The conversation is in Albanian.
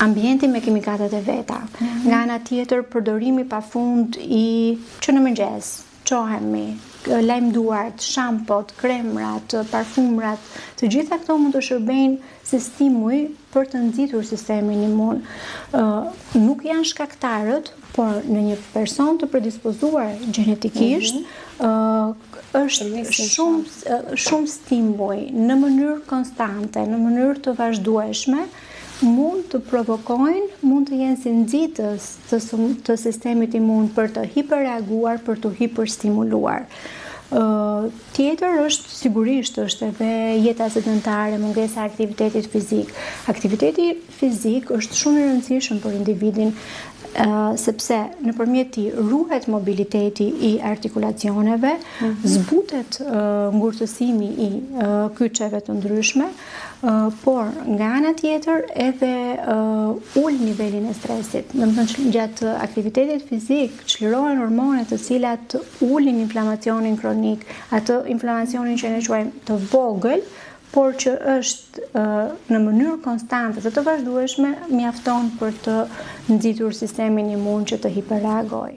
ambienti me kimikatet e veta. Nga ana tjetër, përdorimi pafund që në mëngjes çohemi, lajmduart, shampot, kremrat, parfumrat, të gjitha këto mund të shërbejnë si stimuj për të nxitur sistemin imun. Nuk janë shkaktarët, por në një person të predispozuar gjenetikisht, është shumë stimuj në mënyrë konstante, në mënyrë të vazhdueshme, mund të provokojnë, mund të jenë si nxitës të sistemit imun për të hiperreaguar, për të hiperstimuluar. Tjetër është sigurisht është edhe jeta sedentare, mungesa e aktivitetit fizik. Aktiviteti fizik është shumë i rëndësishëm për individin, sepse nëpërmjet tij ruhet mobiliteti i artikulacioneve, zbutet ngurtësimi i kyçeve të ndryshme, por nga ana tjetër edhe ul nivelin e stresit. Domethënë gjatë aktivitetit fizik çlirohen hormone të cilat ulin inflamacionin kronik, atë inflamacionin që ne quajmë të vogël, por që është në mënyrë konstante dhe të vazhdueshme mjafton për të nxitur sistemin imun që të hiperreagojë.